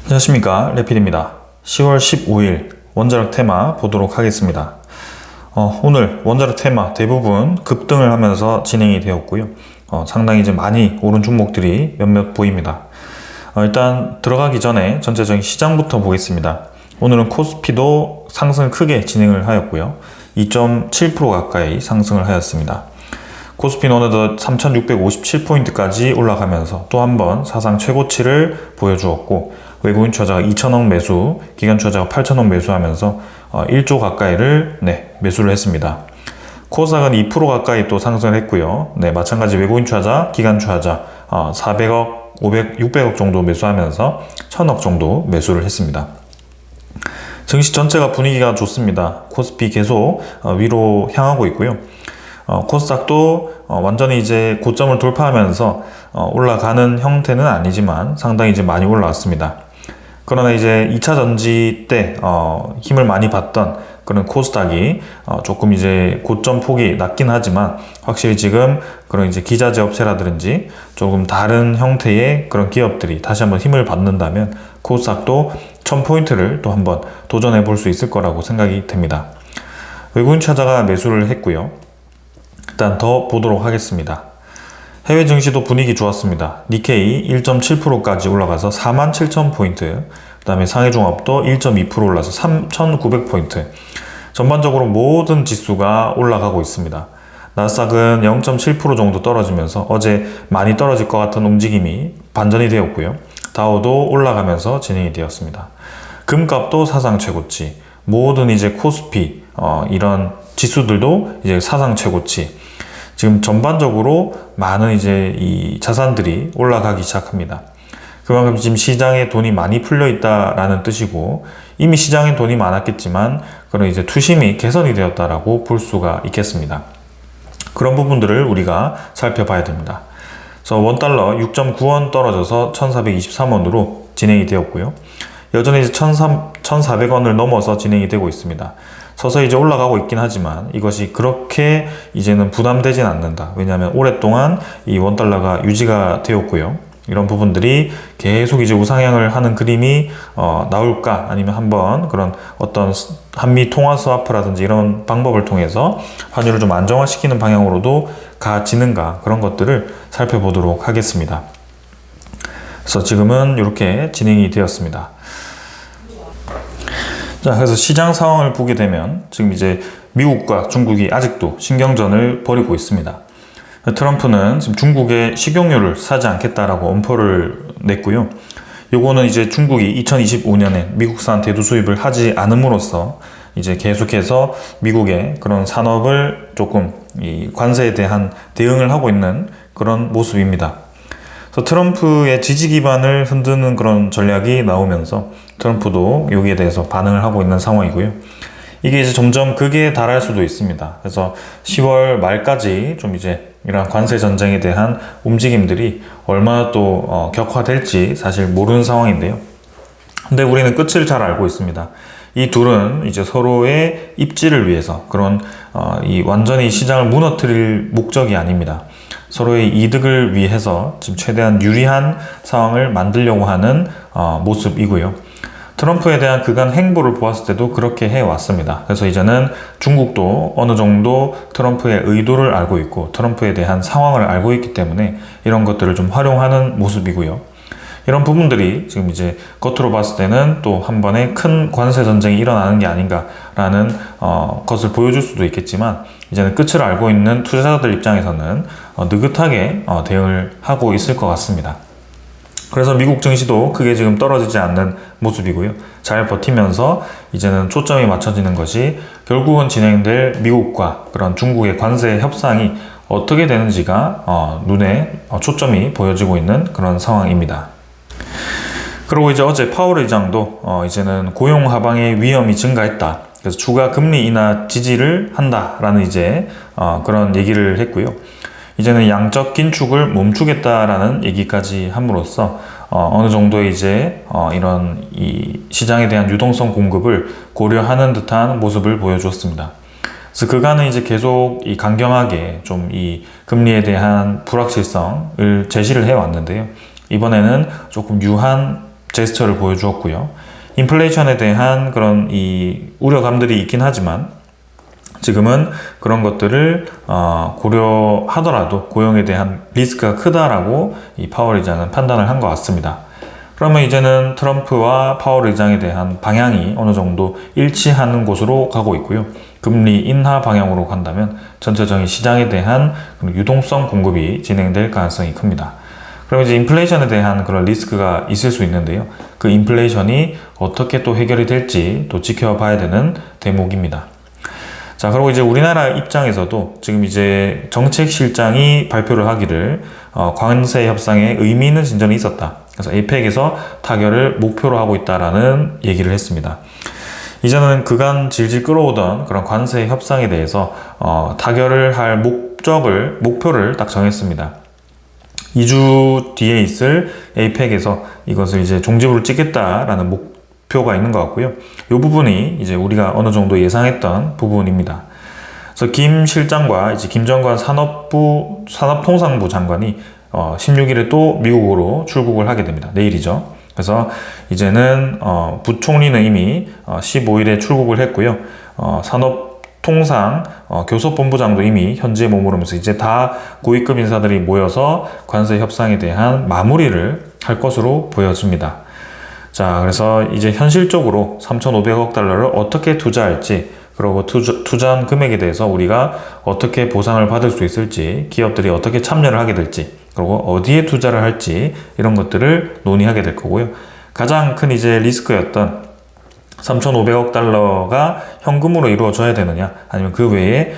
안녕하십니까, 레필입니다. 10월 15일 원자력 테마 보도록 하겠습니다. 오늘 원자력 테마 대부분 급등을 하면서 진행이 되었고요. 상당히 이제 많이 오른 종목들이 몇몇 보입니다. 일단 들어가기 전에 전체적인 시장부터 보겠습니다. 오늘은 코스피도 상승을 크게 진행을 하였고요. 2.7% 가까이 상승을 하였습니다. 코스피는 어느덧 3657포인트까지 올라가면서 또 한 번 사상 최고치를 보여주었고, 외국인 투자자가 2천억 매수, 기관 투자자가 8천억 매수하면서 1조 가까이를 매수를 했습니다. 코스닥은 2% 가까이 또 상승을 했고요. 마찬가지 외국인 투자자, 기관 투자자 400억, 500, 600억 정도 매수하면서 1000억 정도 매수를 했습니다. 증시 전체가 분위기가 좋습니다. 코스피 계속 위로 향하고 있고요. 코스닥도 완전히 이제 고점을 돌파하면서 올라가는 형태는 아니지만 상당히 이제 많이 올라왔습니다. 그러나 이제 2차 전지 때 힘을 많이 받던 그런 코스닥이 조금 이제 고점 폭이 낮긴 하지만, 확실히 지금 그런 이제 기자재 업체라든지 조금 다른 형태의 그런 기업들이 다시 한번 힘을 받는다면 코스닥도 1000포인트를 또 한번 도전해 볼 수 있을 거라고 생각이 됩니다. 외국인 투자자가 매수를 했고요. 일단 더 보도록 하겠습니다. 해외 증시도 분위기 좋았습니다. 니케이 1.7%까지 올라가서 47,000포인트, 그 다음에 상해종합도 1.2% 올라서 3,900포인트. 전반적으로 모든 지수가 올라가고 있습니다. 나스닥은 0.7% 정도 떨어지면서 어제 많이 떨어질 것 같은 움직임이 반전이 되었고요. 다우도 올라가면서 진행이 되었습니다. 금값도 사상 최고치, 모든 이제 코스피 이런 지수들도 이제 사상 최고치. 지금 전반적으로 많은 이제 이 자산들이 올라가기 시작합니다. 그만큼 지금 시장에 돈이 많이 풀려 있다라는 뜻이고, 이미 시장에 돈이 많았겠지만 그런 이제 투심이 개선이 되었다라고 볼 수가 있겠습니다. 그런 부분들을 우리가 살펴봐야 됩니다. 그래서 원달러 6.9원 떨어져서 1423원으로 진행이 되었고요. 여전히 이제 1400원을 넘어서 진행이 되고 있습니다. 서서히 이제 올라가고 있긴 하지만 이것이 그렇게 이제는 부담되진 않는다. 왜냐하면 오랫동안 이 원달러가 유지가 되었고요. 이런 부분들이 계속 이제 우상향을 하는 그림이 나올까, 아니면 한번 그런 어떤 한미 통화 스와프라든지 이런 방법을 통해서 환율을 좀 안정화시키는 방향으로도 가지는가, 그런 것들을 살펴보도록 하겠습니다. 그래서 지금은 이렇게 진행이 되었습니다. 자, 그래서 시장 상황을 보게 되면 지금 이제 미국과 중국이 아직도 신경전을 벌이고 있습니다. 트럼프는 지금 중국의 식용유를 사지 않겠다라고 엄포를 냈고요. 요거는 이제 중국이 2025년에 미국산 대두 수입을 하지 않음으로써 이제 계속해서 미국의 그런 산업을 조금 이 관세에 대한 대응을 하고 있는 그런 모습입니다. 그래서 트럼프의 지지 기반을 흔드는 그런 전략이 나오면서 트럼프도 여기에 대해서 반응을 하고 있는 상황이고요. 이게 이제 점점 극에 달할 수도 있습니다. 그래서 10월 말까지 좀 이제 이런 관세 전쟁에 대한 움직임들이 얼마나 또 격화될지 사실 모르는 상황인데요. 근데 우리는 끝을 잘 알고 있습니다. 이 둘은 이제 서로의 입지를 위해서 그런 이 완전히 시장을 무너뜨릴 목적이 아닙니다. 서로의 이득을 위해서 지금 최대한 유리한 상황을 만들려고 하는 모습이고요. 트럼프에 대한 그간 행보를 보았을 때도 그렇게 해왔습니다. 그래서 이제는 중국도 어느 정도 트럼프의 의도를 알고 있고 트럼프에 대한 상황을 알고 있기 때문에 이런 것들을 좀 활용하는 모습이고요. 이런 부분들이 지금 이제 겉으로 봤을 때는 또 한 번에 큰 관세 전쟁이 일어나는 게 아닌가라는 것을 보여줄 수도 있겠지만, 이제는 끝을 알고 있는 투자자들 입장에서는 느긋하게 대응을 하고 있을 것 같습니다. 그래서 미국 증시도 크게 지금 떨어지지 않는 모습이고요. 잘 버티면서 이제는 초점이 맞춰지는 것이 결국은 진행될 미국과 그런 중국의 관세 협상이 어떻게 되는지가 눈에 초점이 보여지고 있는 그런 상황입니다. 그리고 이제 어제 파월 의장도 이제는 고용 하방의 위험이 증가했다. 그래서 추가 금리 인하 지지를 한다라는 이제 그런 얘기를 했고요. 이제는 양적 긴축을 멈추겠다라는 얘기까지 함으로써 어느 정도의 이제 이런 이 시장에 대한 유동성 공급을 고려하는 듯한 모습을 보여주었습니다. 그래서 그간은 이제 계속 이 강경하게 좀 이 금리에 대한 불확실성을 제시를 해 왔는데요. 이번에는 조금 유한 제스처를 보여주었고요. 인플레이션에 대한 그런 이 우려감들이 있긴 하지만 지금은 그런 것들을 고려하더라도 고용에 대한 리스크가 크다라고 이 파월 의장은 판단을 한 것 같습니다. 그러면 이제는 트럼프와 파월 의장에 대한 방향이 어느 정도 일치하는 곳으로 가고 있고요. 금리 인하 방향으로 간다면 전체적인 시장에 대한 유동성 공급이 진행될 가능성이 큽니다. 그럼 이제 인플레이션에 대한 그런 리스크가 있을 수 있는데요. 그 인플레이션이 어떻게 또 해결이 될지 또 지켜봐야 되는 대목입니다. 자, 그리고 이제 우리나라 입장에서도 지금 이제 정책실장이 발표를 하기를 관세 협상에 의미 있는 진전이 있었다. 그래서 APEC에서 타결을 목표로 하고 있다라는 얘기를 했습니다. 이제는 그간 질질 끌어오던 그런 관세 협상에 대해서 타결을 할 목표를 딱 정했습니다. 2주 뒤에 있을 APEC에서 이것을 이제 종지부를 찍겠다라는 목표가 있는 것 같고요. 이 부분이 이제 우리가 어느 정도 예상했던 부분입니다. 그래서 김 실장과 이제 김정관 산업통상부 장관이 16일에 또 미국으로 출국을 하게 됩니다. 내일이죠. 그래서 이제는 부총리는 이미 15일에 출국을 했고요. 교섭본부장도 이미 현지에 머무르면서 이제 다 고위급 인사들이 모여서 관세 협상에 대한 마무리를 할 것으로 보여집니다. 자, 그래서 이제 현실적으로 3,500억 달러를 어떻게 투자할지, 그리고 투자한 금액에 대해서 우리가 어떻게 보상을 받을 수 있을지, 기업들이 어떻게 참여를 하게 될지, 그리고 어디에 투자를 할지 이런 것들을 논의하게 될 거고요. 가장 큰 이제 리스크였던 3,500억 달러가 현금으로 이루어져야 되느냐, 아니면 그 외에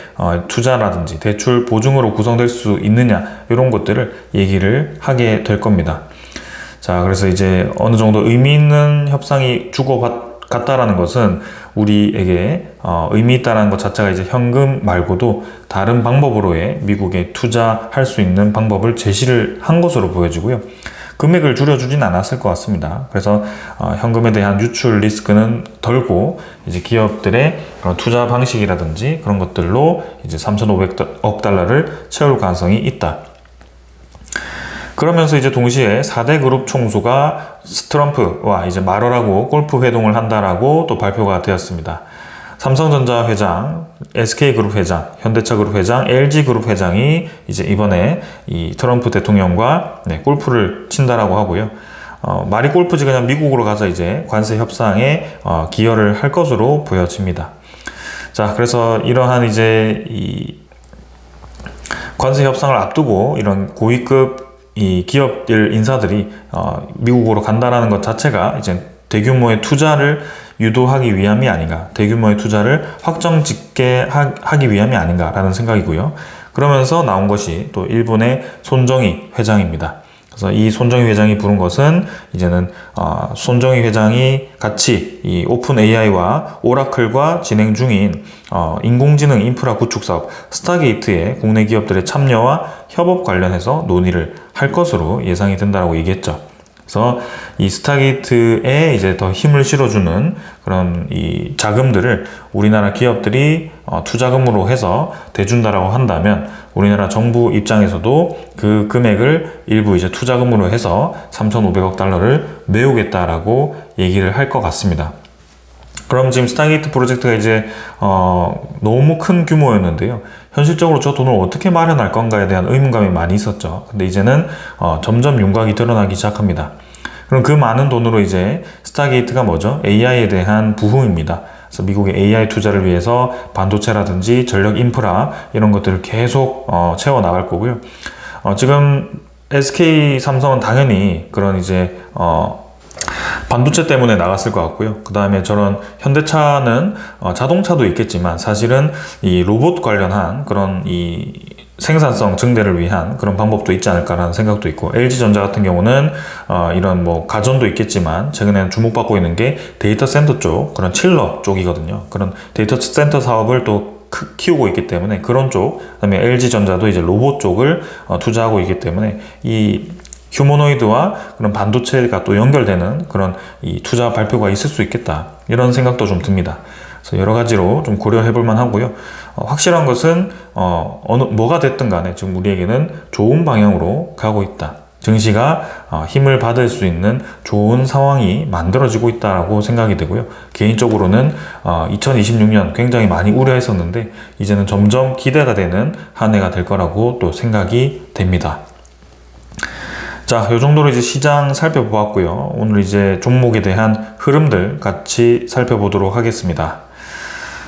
투자라든지 대출 보증으로 구성될 수 있느냐, 이런 것들을 얘기를 하게 될 겁니다. 자, 그래서 이제 어느 정도 의미 있는 협상이 주고받았다라는 것은 우리에게 의미 있다는 것 자체가 이제 현금 말고도 다른 방법으로의 미국에 투자할 수 있는 방법을 제시를 한 것으로 보여지고요. 금액을 줄여주진 않았을 것 같습니다. 그래서 현금에 대한 유출 리스크는 덜고 이제 기업들의 그런 투자 방식이라든지 그런 것들로 이제 3,500억 달러를 채울 가능성이 있다. 그러면서 이제 동시에 4대 그룹 총수가 트럼프와 이제 말하라고 골프 회동을 한다라고 또 발표가 되었습니다. 삼성전자 회장, SK그룹 회장, 현대차그룹 회장, LG그룹 회장이 이제 이번에 이 트럼프 대통령과 골프를 친다라고 하고요. 말이 골프지 그냥 미국으로 가서 이제 관세 협상에 기여를 할 것으로 보여집니다. 자, 그래서 이러한 이제 이 관세 협상을 앞두고 이런 고위급 이 기업들 인사들이 미국으로 간다라는 것 자체가 이제 대규모의 투자를 유도하기 위함이 아닌가, 대규모의 투자를 확정짓게 하기 위함이 아닌가라는 생각이고요. 그러면서 나온 것이 또 일본의 손정희 회장입니다. 그래서 이 손정희 회장이 부른 것은 이제는 손정희 회장이 같이 이 오픈 AI와 오라클과 진행 중인 인공지능 인프라 구축 사업 스타게이트의 국내 기업들의 참여와 협업 관련해서 논의를 할 것으로 예상이 된다고 얘기했죠. 그래서 이 스타게이트에 이제 더 힘을 실어주는 그런 이 자금들을 우리나라 기업들이 투자금으로 해서 대준다라고 한다면 우리나라 정부 입장에서도 그 금액을 일부 이제 투자금으로 해서 3,500억 달러를 메우겠다라고 얘기를 할 것 같습니다. 그럼 지금 스타게이트 프로젝트가 이제 너무 큰 규모였는데요. 현실적으로 저 돈을 어떻게 마련할 건가에 대한 의문감이 많이 있었죠. 근데 이제는 점점 윤곽이 드러나기 시작합니다. 그럼 그 많은 돈으로 이제 스타게이트가 뭐죠? AI에 대한 부흥입니다. 그래서 미국의 AI 투자를 위해서 반도체라든지 전력 인프라 이런 것들을 계속 채워 나갈 거고요. 지금 SK 삼성은 당연히 그런 이제 반도체 때문에 나갔을 것 같고요. 그 다음에 저런 현대차는 자동차도 있겠지만 사실은 이 로봇 관련한 그런 이 생산성 증대를 위한 그런 방법도 있지 않을까라는 생각도 있고, LG전자 같은 경우는 이런 뭐 가전도 있겠지만 최근에는 주목받고 있는 게 데이터 센터 쪽, 그런 칠러 쪽이거든요. 그런 데이터 센터 사업을 또 키우고 있기 때문에 그런 쪽, 그다음에 LG전자도 이제 로봇 쪽을 투자하고 있기 때문에 이 휴머노이드와 그런 반도체가 또 연결되는 그런 이 투자 발표가 있을 수 있겠다, 이런 생각도 좀 듭니다. 그래서 여러 가지로 좀 고려해 볼 만하고요. 확실한 것은 뭐가 됐든 간에 지금 우리에게는 좋은 방향으로 가고 있다, 증시가 힘을 받을 수 있는 좋은 상황이 만들어지고 있다고 생각이 되고요. 개인적으로는 2026년 굉장히 많이 우려했었는데 이제는 점점 기대가 되는 한 해가 될 거라고 또 생각이 됩니다. 자, 이 정도로 이제 시장 살펴보았고요. 오늘 이제 종목에 대한 흐름들 같이 살펴보도록 하겠습니다.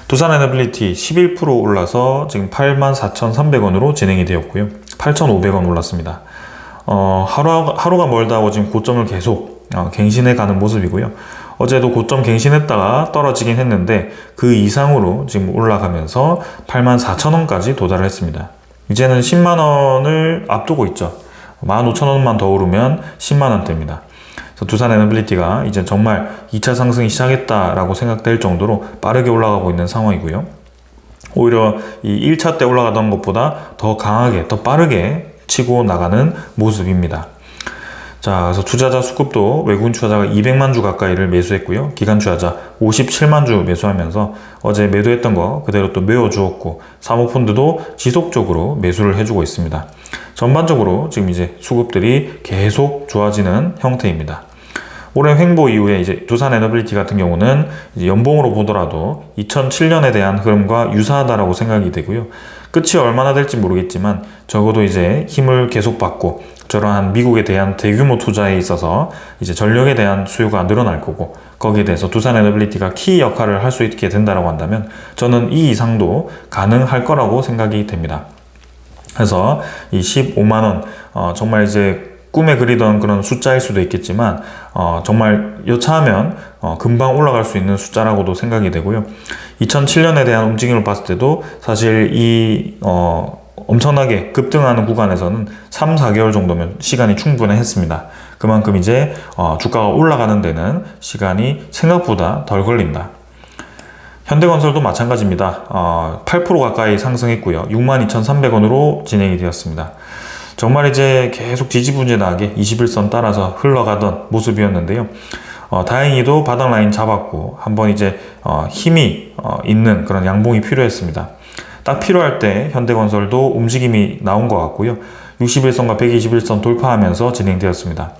두산에너빌리티 11% 올라서 지금 84,300원으로 진행이 되었고요. 8,500원 올랐습니다. 하루가 멀다고 지금 고점을 계속 갱신해 가는 모습이고요. 어제도 고점 갱신했다가 떨어지긴 했는데 그 이상으로 지금 올라가면서 84,000원까지 도달을 했습니다. 이제는 10만원을 앞두고 있죠. 15,000원만 더 오르면 10만원대입니다. 그래서 두산에너빌리티가 이제 정말 2차 상승이 시작했다라고 생각될 정도로 빠르게 올라가고 있는 상황이고요. 오히려 이 1차 때 올라가던 것보다 더 강하게, 더 빠르게 치고 나가는 모습입니다. 자, 그래서 투자자 수급도 외국인 투자자가 200만 주 가까이를 매수했고요. 기관 투자자 57만 주 매수하면서 어제 매도했던 거 그대로 또 메워주었고, 사모펀드도 지속적으로 매수를 해주고 있습니다. 전반적으로 지금 이제 수급들이 계속 좋아지는 형태입니다. 올해 횡보 이후에 이제 두산에너빌리티 같은 경우는 이제 연봉으로 보더라도 2007년에 대한 흐름과 유사하다라고 생각이 되고요. 끝이 얼마나 될지 모르겠지만 적어도 이제 힘을 계속 받고 저러한 미국에 대한 대규모 투자에 있어서 이제 전력에 대한 수요가 늘어날 거고, 거기에 대해서 두산에너빌리티가 키 역할을 할 수 있게 된다라고 한다면 저는 이 이상도 가능할 거라고 생각이 됩니다. 그래서 이 15만원 정말 이제 꿈에 그리던 그런 숫자일 수도 있겠지만 정말 여차하면 금방 올라갈 수 있는 숫자라고도 생각이 되고요. 2007년에 대한 움직임을 봤을 때도 사실 이 엄청나게 급등하는 구간에서는 3, 4개월 정도면 시간이 충분했습니다. 그만큼 이제 주가가 올라가는 데는 시간이 생각보다 덜 걸린다. 현대건설도 마찬가지입니다. 8% 가까이 상승했고요. 62,300원으로 진행이 되었습니다. 정말 이제 계속 지지부진하게 21선 따라서 흘러가던 모습이었는데요. 다행히도 바닥 라인 잡았고 한번 이제 힘이 있는 그런 양봉이 필요했습니다. 딱 필요할 때 현대건설도 움직임이 나온 것 같고요. 61선과 121선 돌파하면서 진행되었습니다.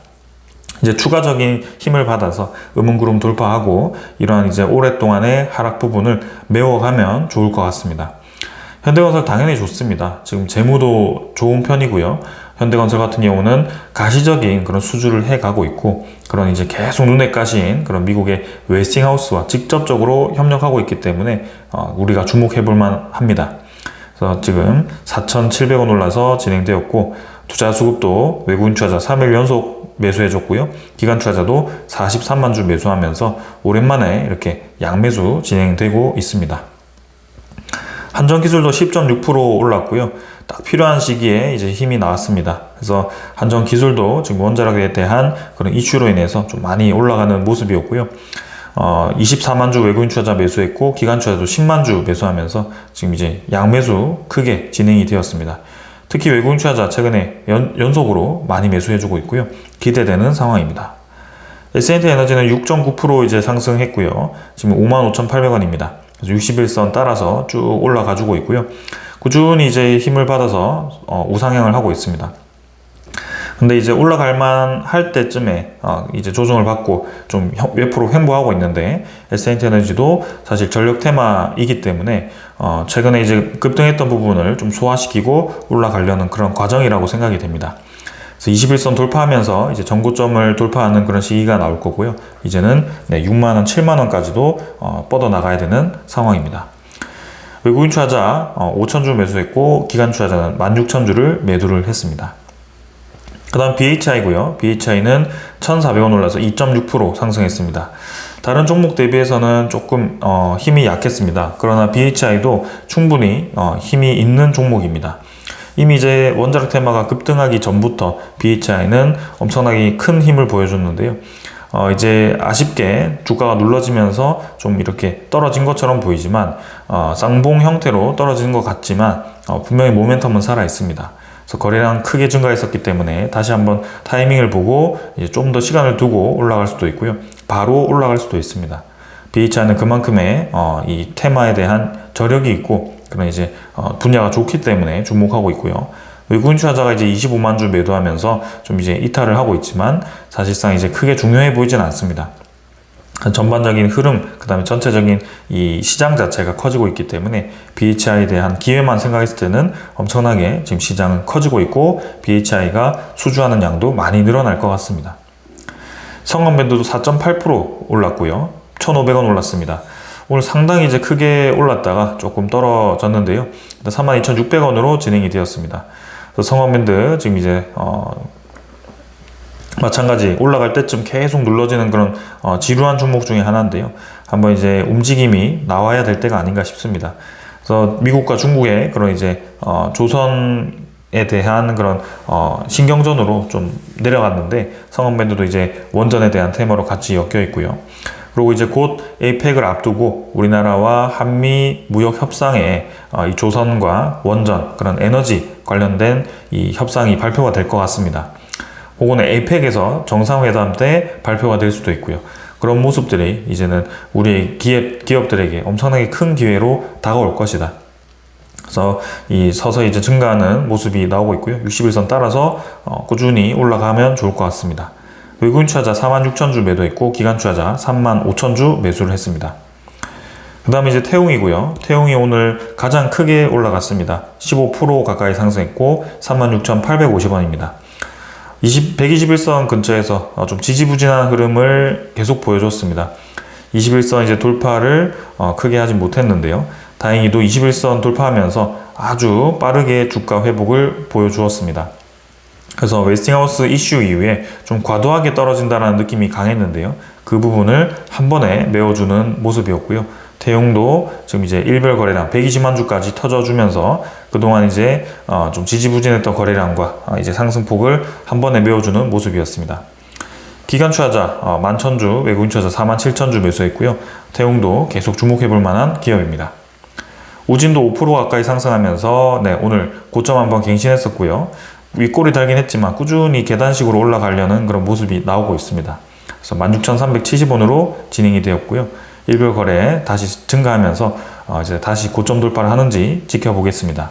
이제 추가적인 힘을 받아서 음운구름 돌파하고 이러한 이제 오랫동안의 하락 부분을 메워가면 좋을 것 같습니다. 현대건설 당연히 좋습니다. 지금 재무도 좋은 편이고요. 현대건설 같은 경우는 가시적인 그런 수주를 해가고 있고, 그런 이제 계속 눈에 까신 그런 미국의 웨스팅하우스와 직접적으로 협력하고 있기 때문에 우리가 주목해 볼만 합니다. 그래서 지금 4,700원 올라서 진행되었고, 투자 수급도 외국인 투자자 3일 연속 매수해줬고요. 기관 투자자도 43만 주 매수하면서 오랜만에 이렇게 양매수 진행되고 있습니다. 한전기술도 10.6% 올랐고요. 딱 필요한 시기에 이제 힘이 나왔습니다. 그래서 한전기술도 지금 원자력에 대한 그런 이슈로 인해서 좀 많이 올라가는 모습이었고요. 24만 주 외국인 투자자 매수했고, 기관 투자자도 10만 주 매수하면서 지금 이제 양매수 크게 진행이 되었습니다. 특히 외국인 투자자 최근에 연속으로 많이 매수해주고 있고요. 기대되는 상황입니다. S&T 에너지는 6.9% 이제 상승했고요. 지금 55,800원입니다. 61선 따라서 쭉 올라가지고 있고요. 꾸준히 이제 힘을 받아서 우상향을 하고 있습니다. 근데 이제 올라갈만 할 때쯤에 이제 조정을 받고 좀 옆으로 횡보하고 있는데, S&T 에너지도 사실 전력 테마이기 때문에 최근에 이제 급등했던 부분을 좀 소화시키고 올라가려는 그런 과정이라고 생각이 됩니다. 그래서 21선 돌파하면서 이제 전고점을 돌파하는 그런 시기가 나올 거고요. 이제는 6만원, 7만원까지도 뻗어나가야 되는 상황입니다. 외국인 투자자 5,000주 매수했고, 기관 투자자는 16,000주를 매도를 했습니다. 그 다음 BHI고요. BHI는 1,400원 올라서 2.6% 상승했습니다. 다른 종목 대비해서는 조금 힘이 약했습니다. 그러나 BHI도 충분히 힘이 있는 종목입니다. 이미 이제 원자력 테마가 급등하기 전부터 BHI는 엄청나게 큰 힘을 보여줬는데요. 이제 아쉽게 주가가 눌러지면서 좀 이렇게 떨어진 것처럼 보이지만 쌍봉 형태로 떨어진 것 같지만 분명히 모멘텀은 살아 있습니다. 그래서 거래량 크게 증가했었기 때문에 다시 한번 타이밍을 보고 이제 좀 더 시간을 두고 올라갈 수도 있고요. 바로 올라갈 수도 있습니다. BHI는 그만큼의 이 테마에 대한 저력이 있고 그런 이제 분야가 좋기 때문에 주목하고 있고요. 외국인 투자자가 이제 25만 주 매도하면서 좀 이제 이탈을 하고 있지만 사실상 이제 크게 중요해 보이지는 않습니다. 전반적인 흐름, 그 다음에 전체적인 이 시장 자체가 커지고 있기 때문에 BHI에 대한 기회만 생각했을 때는 엄청나게 지금 시장은 커지고 있고 BHI가 수주하는 양도 많이 늘어날 것 같습니다. 성원밴드도 4.8% 올랐고요. 1,500원 올랐습니다. 오늘 상당히 이제 크게 올랐다가 조금 떨어졌는데요. 32,600원으로 진행이 되었습니다. 성원밴드 지금 이제 마찬가지 올라갈 때쯤 계속 눌러지는 그런 지루한 종목 중에 하나인데요. 한번 이제 움직임이 나와야 될 때가 아닌가 싶습니다. 그래서 미국과 중국의 그런 이제 조선에 대한 그런 신경전으로 좀 내려갔는데 성원밴드도 이제 원전에 대한 테마로 같이 엮여 있고요. 그리고 이제 곧 에이펙을 앞두고 우리나라와 한미 무역 협상에 이 조선과 원전 그런 에너지 관련된 이 협상이 발표가 될 것 같습니다. 혹은 에이펙에서 정상회담 때 발표가 될 수도 있고요. 그런 모습들이 이제는 우리 기업들에게 엄청나게 큰 기회로 다가올 것이다. 그래서 이 서서히 이제 증가하는 모습이 나오고 있고요. 60일선 따라서 꾸준히 올라가면 좋을 것 같습니다. 외국인 투자자 46,000주 매도했고 기관 투자자 35,000주 매수를 했습니다. 그 다음에 이제 태웅이고요. 태웅이 오늘 가장 크게 올라갔습니다. 15% 가까이 상승했고 36,850원입니다. 121선 근처에서 좀 지지부진한 흐름을 계속 보여줬습니다. 21선 이제 돌파를 크게 하진 못했는데요. 다행히도 21선 돌파하면서 아주 빠르게 주가 회복을 보여주었습니다. 그래서 웨스팅하우스 이슈 이후에 좀 과도하게 떨어진다는 느낌이 강했는데요. 그 부분을 한 번에 메워주는 모습이었고요. 태용도 지금 이제 일별 거래량 120만 주까지 터져주면서 그동안 이제 좀 지지부진했던 거래량과 이제 상승폭을 한 번에 메워주는 모습이었습니다. 기관 투자자 11,000주, 외국인 투자자 47,000주 매수했고요. 태용도 계속 주목해볼 만한 기업입니다. 우진도 5% 가까이 상승하면서 오늘 고점 한번 갱신했었고요. 윗골이 달긴 했지만 꾸준히 계단식으로 올라가려는 그런 모습이 나오고 있습니다. 그래서 16,370원으로 진행이 되었고요. 일별 거래 다시 증가하면서 이제 다시 고점 돌파를 하는지 지켜보겠습니다.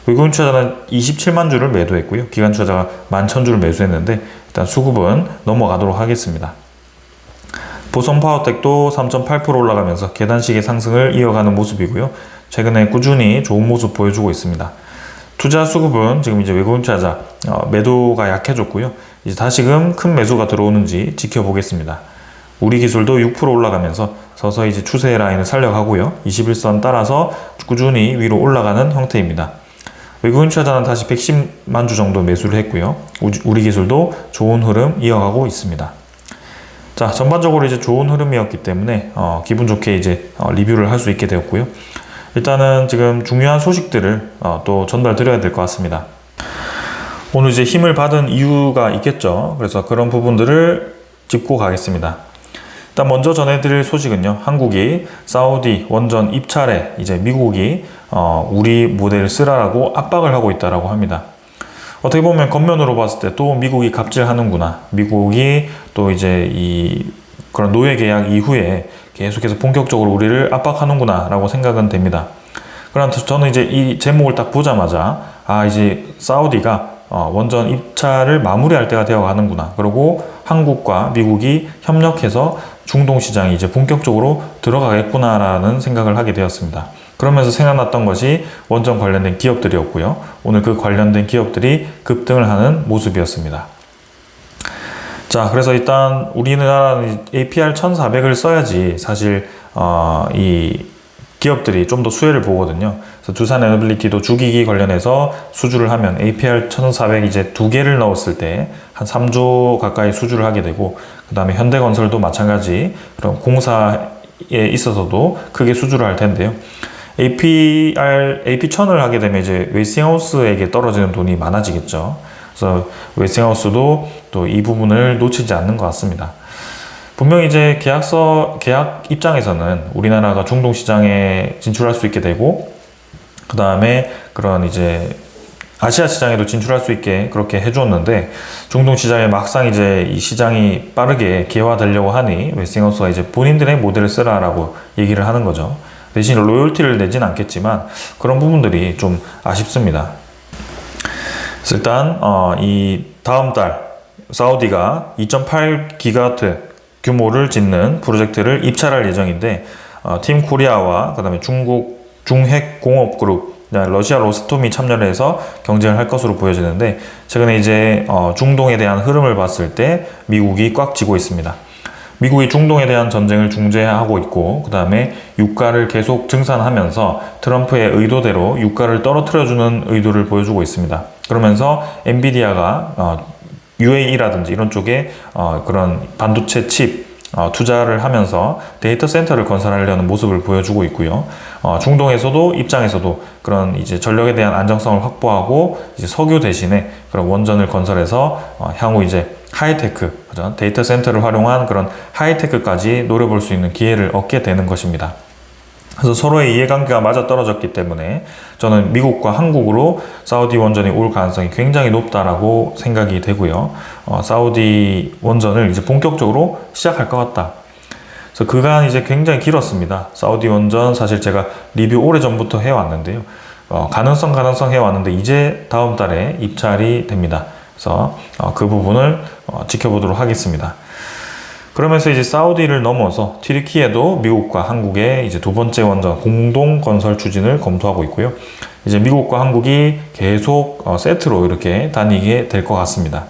외국인 투자자는 27만 주를 매도했고요. 기관 투자자가 11,000주를 매수했는데 일단 수급은 넘어가도록 하겠습니다. 보성 파워텍도 3.8% 올라가면서 계단식의 상승을 이어가는 모습이고요. 최근에 꾸준히 좋은 모습 보여주고 있습니다. 투자 수급은 지금 이제 외국인 투자자 매도가 약해졌고요. 이제 다시금 큰 매수가 들어오는지 지켜보겠습니다. 우리 기술도 6% 올라가면서 서서히 이제 추세 라인을 살려가고요. 21선 따라서 꾸준히 위로 올라가는 형태입니다. 외국인 투자자는 다시 110만 주 정도 매수를 했고요. 우리 기술도 좋은 흐름 이어가고 있습니다. 자, 전반적으로 이제 좋은 흐름이었기 때문에 기분 좋게 이제 리뷰를 할 수 있게 되었고요. 일단은 지금 중요한 소식들을 또 전달 드려야 될 것 같습니다. 오늘 이제 힘을 받은 이유가 있겠죠. 그래서 그런 부분들을 짚고 가겠습니다. 일단 먼저 전해드릴 소식은요. 한국이 사우디 원전 입찰에 이제 미국이 우리 모델을 쓰라라고 압박을 하고 있다라고 합니다. 어떻게 보면 겉면으로 봤을 때 또 미국이 갑질하는구나. 미국이 또 이제 그런 노예 계약 이후에 계속해서 본격적으로 우리를 압박하는구나 라고 생각은 됩니다. 그러나 저는 이제 이 제목을 딱 보자마자 이제 사우디가 원전 입찰을 마무리할 때가 되어 가는구나. 그리고 한국과 미국이 협력해서 중동 시장이 이제 본격적으로 들어가겠구나라는 생각을 하게 되었습니다. 그러면서 생각났던 것이 원전 관련된 기업들이었고요. 오늘 그 관련된 기업들이 급등을 하는 모습이었습니다. 자, 그래서 일단 우리나라는 APR 1400을 써야지 사실 이 기업들이 좀 더 수혜를 보거든요. 그래서 두산 에너빌리티도 주기기 관련해서 수주를 하면 APR 1400 이제 2개를 넣었을 때 한 3조 가까이 수주를 하게 되고, 그 다음에 현대건설도 마찬가지 그런 공사에 있어서도 크게 수주를 할 텐데요. AP1000을 하게 되면 이제 웨스팅하우스에게 떨어지는 돈이 많아지겠죠. 그래서 웨스팅하우스도 또 이 부분을 놓치지 않는 것 같습니다. 분명히 이제 계약 입장에서는 우리나라가 중동 시장에 진출할 수 있게 되고, 그 다음에 그런 이제 아시아 시장에도 진출할 수 있게 그렇게 해주었는데, 중동 시장에 막상 이제 이 시장이 빠르게 개화되려고 하니 웨스팅하우스가 이제 본인들의 모델을 쓰라라고 얘기를 하는 거죠. 대신 로열티를 내진 않겠지만 그런 부분들이 좀 아쉽습니다. 그래서 일단 이 다음 달 사우디가 2.8기가와트 규모를 짓는 프로젝트를 입찰할 예정인데 팀 코리아와 그다음에 중국 중핵공업그룹 러시아 로스톰이 참여를 해서 경쟁을 할 것으로 보여지는데 최근에 이제 중동에 대한 흐름을 봤을 때 미국이 꽉 쥐고 있습니다. 미국이 중동에 대한 전쟁을 중재하고 있고 그 다음에 유가를 계속 증산하면서 트럼프의 의도대로 유가를 떨어뜨려주는 의도를 보여주고 있습니다. 그러면서 엔비디아가 UAE라든지 이런 쪽에 그런 반도체 칩 투자를 하면서 데이터 센터를 건설하려는 모습을 보여주고 있고요. 중동에서도 입장에서도 그런 이제 전력에 대한 안정성을 확보하고 이제 석유 대신에 그런 원전을 건설해서 향후 이제 하이테크, 그죠? 데이터 센터를 활용한 그런 하이테크까지 노려볼 수 있는 기회를 얻게 되는 것입니다. 그래서 서로의 이해관계가 맞아떨어졌기 때문에 저는 미국과 한국으로 사우디 원전이 올 가능성이 굉장히 높다라고 생각이 되고요. 사우디 원전을 이제 본격적으로 시작할 것 같다. 그래서 그간 이제 굉장히 길었습니다. 사우디 원전 사실 제가 리뷰 오래전부터 해왔는데요. 가능성 해왔는데 이제 다음 달에 입찰이 됩니다. 그래서 그 부분을 지켜보도록 하겠습니다. 그러면서 이제 사우디를 넘어서 튀르키예도 미국과 한국의 이제 두 번째 원전 공동 건설 추진을 검토하고 있고요. 이제 미국과 한국이 계속 세트로 이렇게 다니게 될 것 같습니다.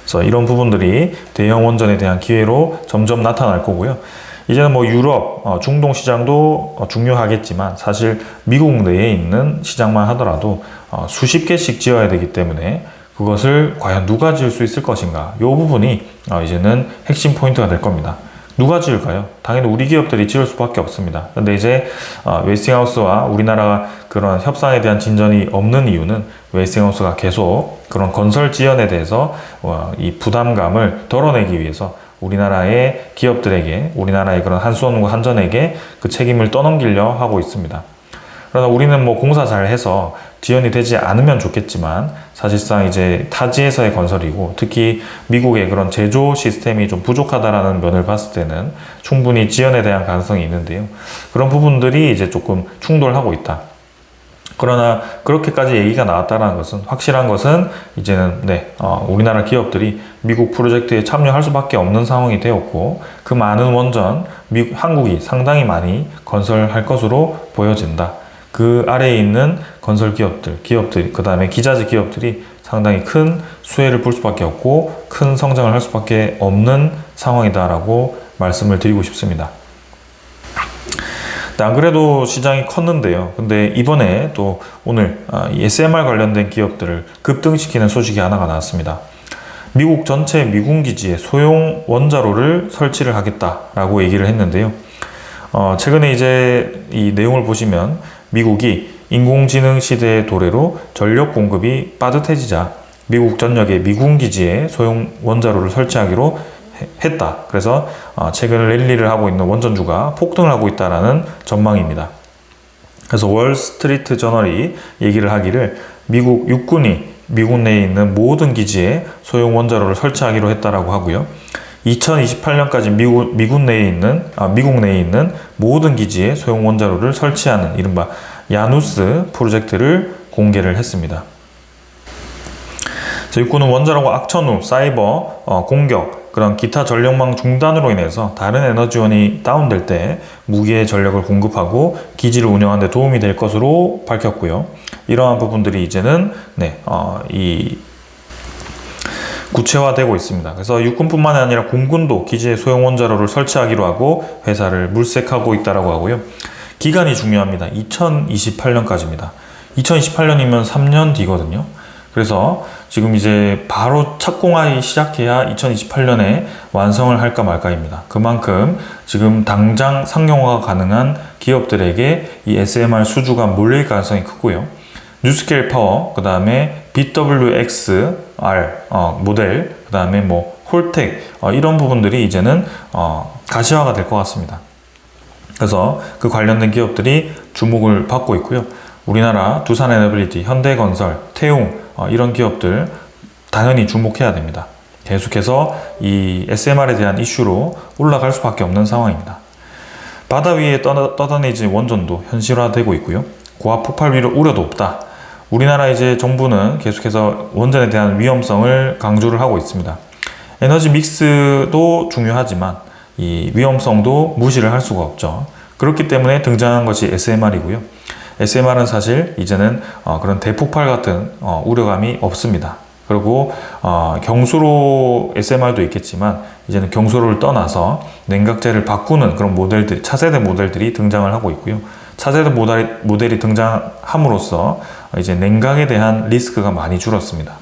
그래서 이런 부분들이 대형 원전에 대한 기회로 점점 나타날 거고요. 이제는 뭐 유럽, 중동 시장도 중요하겠지만 사실 미국 내에 있는 시장만 하더라도 수십 개씩 지어야 되기 때문에 그것을 과연 누가 지을 수 있을 것인가? 이 부분이 이제는 핵심 포인트가 될 겁니다. 누가 지을까요? 당연히 우리 기업들이 지을 수밖에 없습니다. 근데 이제 웨스팅하우스와 우리나라가 그런 협상에 대한 진전이 없는 이유는 웨스팅하우스가 계속 그런 건설 지연에 대해서 이 부담감을 덜어내기 위해서 우리나라의 기업들에게, 우리나라의 그런 한수원과 한전에게 그 책임을 떠넘기려 하고 있습니다. 그러나 우리는 뭐 공사 잘 해서 지연이 되지 않으면 좋겠지만 사실상 이제 타지에서의 건설이고 특히 미국의 그런 제조 시스템이 좀 부족하다라는 면을 봤을 때는 충분히 지연에 대한 가능성이 있는데요. 그런 부분들이 이제 조금 충돌하고 있다. 그러나 그렇게까지 얘기가 나왔다는 것은 확실한 것은 이제는 우리나라 기업들이 미국 프로젝트에 참여할 수밖에 없는 상황이 되었고 그 많은 원전 한국이 상당히 많이 건설할 것으로 보여진다. 그 아래에 있는 건설 기업들, 그 다음에 기자재 기업들이 상당히 큰 수혜를 볼 수밖에 없고 큰 성장을 할 수밖에 없는 상황이다라고 말씀을 드리고 싶습니다. 안 그래도 시장이 컸는데요. 근데 이번에 또 오늘 SMR 관련된 기업들을 급등시키는 소식이 하나가 나왔습니다. 미국 전체 미군 기지에 소형 원자로를 설치를 하겠다라고 얘기를 했는데요. 최근에 이제 이 내용을 보시면 미국이 인공지능 시대의 도래로 전력 공급이 빠듯해지자 미국 전역의 미군 기지에 소형 원자로를 설치하기로 했다. 그래서 최근 랠리를 하고 있는 원전주가 폭등을 하고 있다라는 전망입니다. 그래서 월스트리트 저널이 얘기를 하기를 미국 육군이 미국 내에 있는 모든 기지에 소형 원자로를 설치하기로 했다라고 하고요. 2028년까지 미국 내에 있는 모든 기지에 소형 원자로를 설치하는 이른바 야누스 프로젝트를 공개를 했습니다. 육군은 원자로가 악천 후 사이버 공격, 그런 기타 전력망 중단으로 인해서 다른 에너지원이 다운될 때 무기의 전력을 공급하고 기지를 운영하는 데 도움이 될 것으로 밝혔고요. 이러한 부분들이 이제는 구체화되고 있습니다. 그래서 육군뿐만 아니라 공군도 기지에 소형 원자로를 설치하기로 하고 회사를 물색하고 있다고 하고요. 기간이 중요합니다. 2028년까지입니다. 2028년이면 3년 뒤거든요. 그래서 지금 이제 바로 착공하기 시작해야 2028년에 완성을 할까 말까입니다. 그만큼 지금 당장 상용화가 가능한 기업들에게 이 SMR 수주가 몰릴 가능성이 크고요. 뉴스케일 파워, 그 다음에 BWXR 모델, 그 다음에 뭐 홀텍 이런 부분들이 이제는 가시화가 될 것 같습니다. 그래서 그 관련된 기업들이 주목을 받고 있고요. 우리나라 두산에너빌리티, 현대건설, 태웅 이런 기업들 당연히 주목해야 됩니다. 계속해서 이 SMR에 대한 이슈로 올라갈 수밖에 없는 상황입니다. 바다 위에 떠다니지 원전도 현실화되고 있고요. 고압 폭발 우려도 없다. 우리나라 이제 정부는 계속해서 원전에 대한 위험성을 강조를 하고 있습니다. 에너지 믹스도 중요하지만 이 위험성도 무시를 할 수가 없죠. 그렇기 때문에 등장한 것이 SMR이고요. SMR은 사실 이제는 그런 대폭발 같은 우려감이 없습니다. 그리고 경수로 SMR도 있겠지만 이제는 경수로를 떠나서 냉각제를 바꾸는 그런 모델들, 차세대 모델들이 등장을 하고 있고요. 차세대 모델이 등장함으로써 이제 냉각에 대한 리스크가 많이 줄었습니다.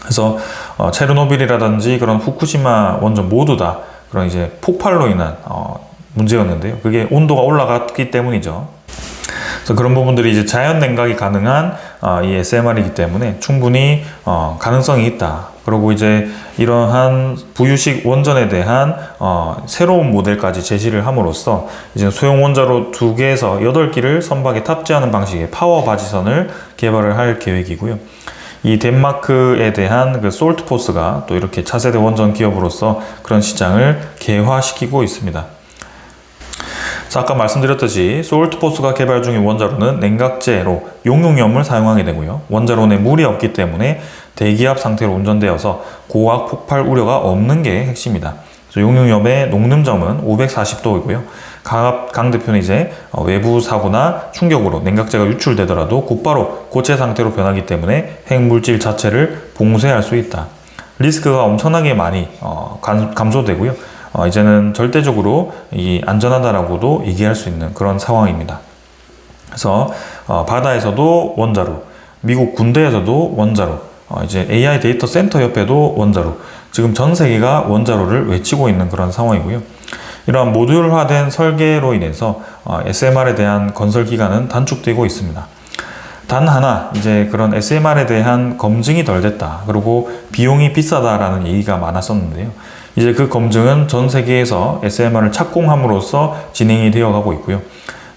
그래서 체르노빌이라든지 그런 후쿠시마 원전 모두 다 그런 이제 폭발로 인한 문제였는데요. 그게 온도가 올라갔기 때문이죠. 그래서 그런 부분들이 이제 자연 냉각이 가능한 이 SMR이기 때문에 충분히 가능성이 있다. 그리고 이제 이러한 부유식 원전에 대한 새로운 모델까지 제시를 함으로써 이제 소형 원자로 2개에서 8기를 선박에 탑재하는 방식의 파워 바지선을 개발을 할 계획이고요. 이 덴마크에 대한 그 솔트포스가 또 이렇게 차세대 원전 기업으로서 그런 시장을 개화시키고 있습니다. 아까 말씀드렸듯이 솔트포스가 개발 중인 원자로는 냉각제로 용융염을 사용하게 되고요. 원자로에 물이 없기 때문에 대기압 상태로 운전되어서 고압 폭발 우려가 없는 게 핵심이다. 용융염의 녹는점은 540도이고요. 강 대표는 이제 외부 사고나 충격으로 냉각제가 유출되더라도 곧바로 고체 상태로 변하기 때문에 핵물질 자체를 봉쇄할 수 있다. 리스크가 엄청나게 많이 감소되고요. 이제는 절대적으로 안전하다라고도 얘기할 수 있는 그런 상황입니다. 그래서 바다에서도 원자로, 미국 군대에서도 원자로, 이제 AI 데이터 센터 옆에도 원자로, 지금 전 세계가 원자로를 외치고 있는 그런 상황이고요. 이러한 모듈화된 설계로 인해서 SMR에 대한 건설 기간은 단축되고 있습니다. 단 하나 이제 그런 SMR에 대한 검증이 덜 됐다. 그리고 비용이 비싸다라는 얘기가 많았었는데요. 이제 그 검증은 전 세계에서 SMR을 착공함으로써 진행이 되어 가고 있고요.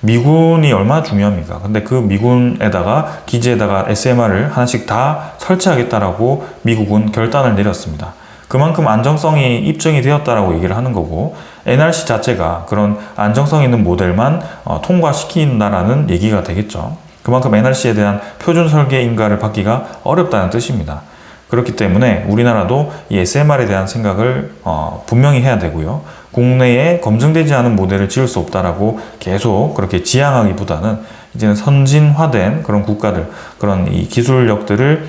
미군이 얼마나 중요합니까? 근데 그 미군에다가 기지에다가 SMR을 하나씩 다 설치하겠다라고 미국은 결단을 내렸습니다. 그만큼 안정성이 입증이 되었다라고 얘기를 하는 거고, NRC 자체가 그런 안정성 있는 모델만 통과시킨다라는 얘기가 되겠죠. 그만큼 NRC에 대한 표준 설계 인가를 받기가 어렵다는 뜻입니다. 그렇기 때문에 우리나라도 이 SMR에 대한 생각을 분명히 해야 되고요. 국내에 검증되지 않은 모델을 지을 수 없다라고 계속 그렇게 지향하기보다는 이제는 선진화된 그런 국가들, 그런 이 기술력들을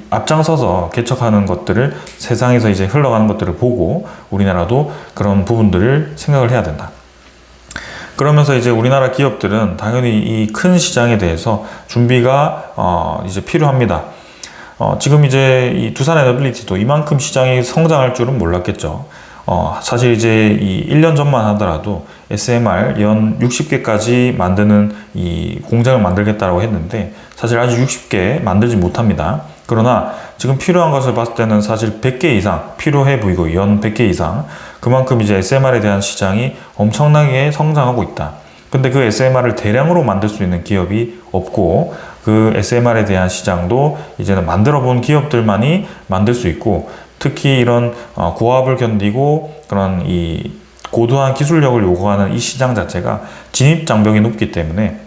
앞장서서 개척하는 것들을 세상에서 이제 흘러가는 것들을 보고 우리나라도 그런 부분들을 생각을 해야 된다. 그러면서 이제 우리나라 기업들은 당연히 이 큰 시장에 대해서 준비가 이제 필요합니다. 지금 이제 이 두산 에너빌리티도 이만큼 시장이 성장할 줄은 몰랐겠죠. 사실 이제 이 1년 전만 하더라도 SMR 연 60개까지 만드는 이 공장을 만들겠다고 했는데 사실 아직 60개 만들지 못합니다. 그러나 지금 필요한 것을 봤을 때는 사실 100개 이상 필요해 보이고 연 100개 이상 그만큼 이제 SMR에 대한 시장이 엄청나게 성장하고 있다. 근데 그 SMR을 대량으로 만들 수 있는 기업이 없고 그 SMR에 대한 시장도 이제는 만들어 본 기업들만이 만들 수 있고 특히 이런 고압을 견디고 그런 이 고도한 기술력을 요구하는 이 시장 자체가 진입 장벽이 높기 때문에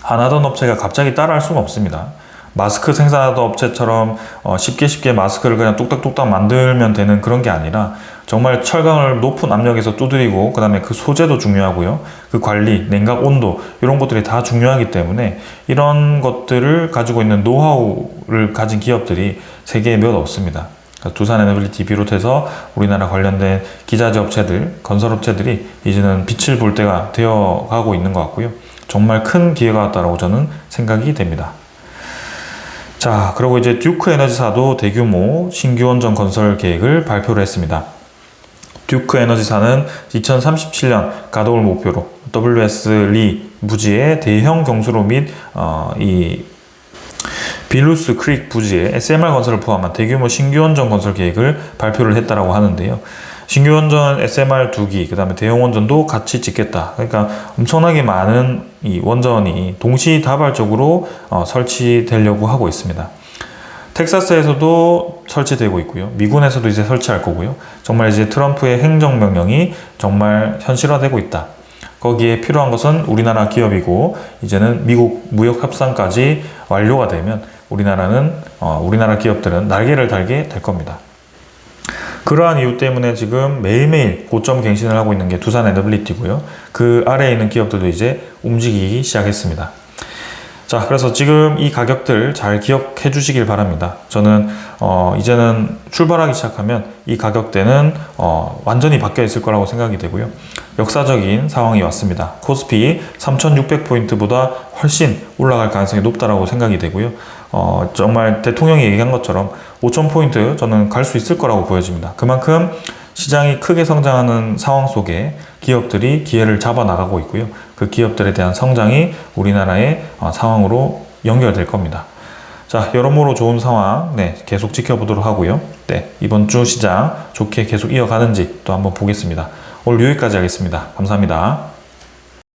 안 하던 업체가 갑자기 따라할 수가 없습니다. 마스크 생산하던 업체처럼 쉽게 마스크를 그냥 뚝딱뚝딱 만들면 되는 그런 게 아니라 정말 철강을 높은 압력에서 두드리고 그 다음에 그 소재도 중요하고요. 그 관리, 냉각 온도 이런 것들이 다 중요하기 때문에 이런 것들을 가지고 있는 노하우를 가진 기업들이 세계에 몇 없습니다. 두산 에너빌리티 비롯해서 우리나라 관련된 기자재 업체들, 건설 업체들이 이제는 빛을 볼 때가 되어 가고 있는 것 같고요. 정말 큰 기회가 왔다고 저는 생각이 됩니다. 자, 그리고 이제 듀크 에너지사도 대규모 신규 원전 건설 계획을 발표를 했습니다. 듀크 에너지사는 2037년 가동을 목표로 WS 리 부지의 대형 경수로 및 이 빌루스 크릭 부지의 SMR 건설을 포함한 대규모 신규 원전 건설 계획을 발표를 했다라고 하는데요. 신규 원전 SMR 2기, 그 다음에 대형 원전도 같이 짓겠다. 그러니까 엄청나게 많은 이 원전이 동시다발적으로 설치되려고 하고 있습니다. 텍사스에서도 설치되고 있고요. 미군에서도 이제 설치할 거고요. 정말 이제 트럼프의 행정명령이 정말 현실화되고 있다. 거기에 필요한 것은 우리나라 기업이고 이제는 미국 무역 협상까지 완료가 되면 우리나라 기업들은 날개를 달게 될 겁니다. 그러한 이유 때문에 지금 매일매일 고점 갱신을 하고 있는 게 두산 에너빌리티고요. 그 아래에 있는 기업들도 이제 움직이기 시작했습니다. 자, 그래서 지금 이 가격들 잘 기억해 주시길 바랍니다. 저는 이제는 출발하기 시작하면 이 가격대는 완전히 바뀌어 있을 거라고 생각이 되고요. 역사적인 상황이 왔습니다. 코스피 3,600포인트보다 훨씬 올라갈 가능성이 높다라고 생각이 되고요. 정말 대통령이 얘기한 것처럼 5,000포인트 저는 갈 수 있을 거라고 보여집니다. 그만큼 시장이 크게 성장하는 상황 속에 기업들이 기회를 잡아 나가고 있고요. 그 기업들에 대한 성장이 우리나라의 상황으로 연결될 겁니다. 자, 여러모로 좋은 상황 계속 지켜보도록 하고요. 이번 주 시장 좋게 계속 이어가는지 또 한번 보겠습니다. 오늘 여기까지 하겠습니다. 감사합니다.